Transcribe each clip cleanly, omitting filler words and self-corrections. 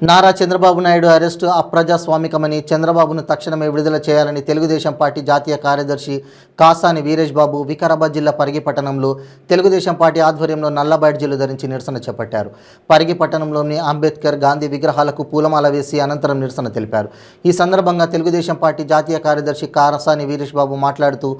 Nara Chandrababu Naidu arrest అప్రజాస్వామికమని చంద్రబాబును తక్షణమే విడుదల చేయాలని తెలుగుదేశం పార్టీ జాతీయ కార్యదర్శి కాసాని వీరేష్ బాబు వికారాబాద్ జిల్లా పరిగి పట్టణంలో తెలుగుదేశం పార్టీ ఆధ్వర్యంలో నల్ల బ్యాడ్జీలు ధరించి నిరసన చేపట్టారు. పరిగి పట్టణంలోని అంబేద్కర్, గాంధీ విగ్రహాలకు పూలమాల వేసి అనంతరం నిరసన తెలిపారు. ఈ సందర్భంగా తెలుగుదేశం పార్టీ జాతీయ కార్యదర్శి కాసాని వీరేష్ బాబు మాట్లాడుతూ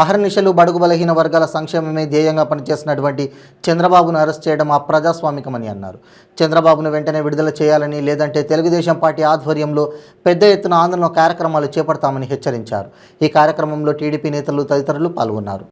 అహర్నిశలు బడుగు బలహీన వర్గాల సంక్షేమమే ధ్యేయంగా పనిచేసినటువంటి చంద్రబాబును అరెస్ట్ చేయడం అప్రజాస్వామికమని అన్నారు. చంద్రబాబును వెంటనే విడుదల చేయాలని, లేదంటే తెలుగుదేశం పార్టీ ఆధ్వర్యంలో పెద్ద ఎత్తున ఆందోళన కార్యక్రమాలు చేపడతామని హెచ్చరించారు. ఈ కార్యక్రమంలో టీడీపీ నేతలు తదితరులు పాల్గొన్నారు.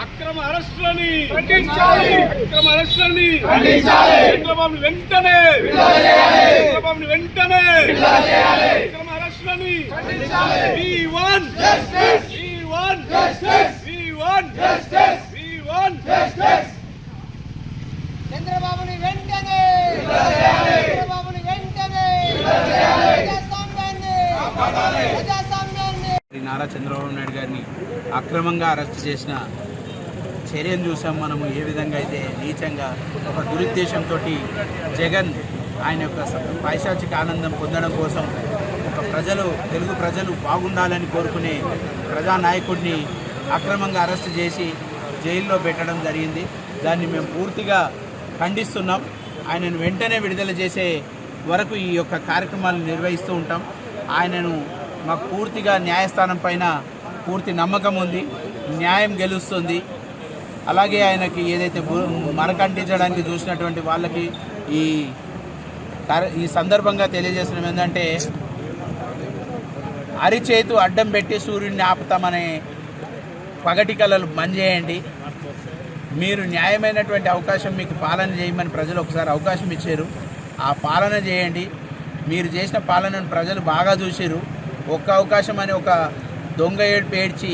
అక్రమ అరెస్టులని ఖండించాలి. అక్రమ అరెస్టులని ఖండించాలి. చంద్రబాబును వెంటనే చంద్రబాబును వెంటనే అక్రమ అరెస్టులని ఖండించాలి. We want justice. We want justice. We want justice. We want justice. చంద్రబాబుని వెంటనే చంద్రబాబుని వెంటనే ప్రజాస్వామ్యాన్ని నారా చంద్రబాబు నాయుడు గారిని అక్రమంగా అరెస్ట్ చేసిన చర్యను చూసాం. మనము ఏ విధంగా అయితే నీచంగా ఒక దురుద్దేశంతో జగన్ ఆయన యొక్క పైశాచిక ఆనందం పొందడం కోసం ఒక తెలుగు ప్రజలు బాగుండాలని కోరుకునే ప్రజానాయకుడిని అక్రమంగా అరెస్ట్ చేసి జైల్లో పెట్టడం జరిగింది. దాన్ని మేము పూర్తిగా ఖండిస్తున్నాం. ఆయనను వెంటనే విడుదల చేసే వరకు ఈ యొక్క కార్యక్రమాలను నిర్వహిస్తూ ఉంటాం. ఆయనను మాకు పూర్తిగా న్యాయస్థానం పైన పూర్తి నమ్మకం ఉంది. న్యాయం గెలుస్తుంది. అలాగే ఆయనకి ఏదైతే మరకంటించడానికి చూసినటువంటి వాళ్ళకి ఈ సందర్భంగా తెలియజేస్తున్నాం ఏంటంటే, అరిచేతు అడ్డం పెట్టి సూర్యుడిని ఆపుతామనే పగటి కళలు బంద్ చేయండి. మీరు న్యాయమైనటువంటి అవకాశం మీకు పాలన చేయమని ప్రజలు ఒకసారి అవకాశం ఇచ్చారు. ఆ పాలన చేయండి. మీరు చేసిన పాలనను ప్రజలు బాగా చూసారు. ఒక్క అవకాశం అని ఒక దొంగ ఏడుపు ఏడ్చి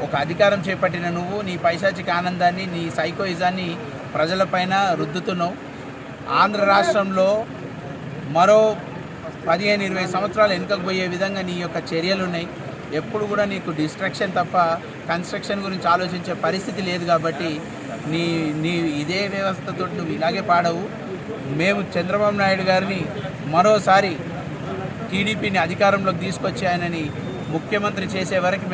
ఒక అధికారం చేపట్టిన నువ్వు నీ పైశాచిక ఆనందాన్ని, నీ సైకోయిజాన్ని ప్రజలపైన రుద్దుతున్నావు. ఆంధ్ర రాష్ట్రంలో మరో 15-20 సంవత్సరాలు వెనుకకు పోయే విధంగా నీ యొక్క చర్యలు ఉన్నాయి. ఎప్పుడు కూడా నీకు డిస్ట్రక్షన్ తప్ప కన్స్ట్రక్షన్ గురించి ఆలోచించే పరిస్థితి లేదు. కాబట్టి నీ ఇదే వ్యవస్థతో నువ్వు ఇలాగే పాడవు. మేము చంద్రబాబు నాయుడు గారిని మరోసారి టీడీపీని అధికారంలోకి తీసుకొచ్చి ఆయనని ముఖ్యమంత్రి చేసే వరకు మేము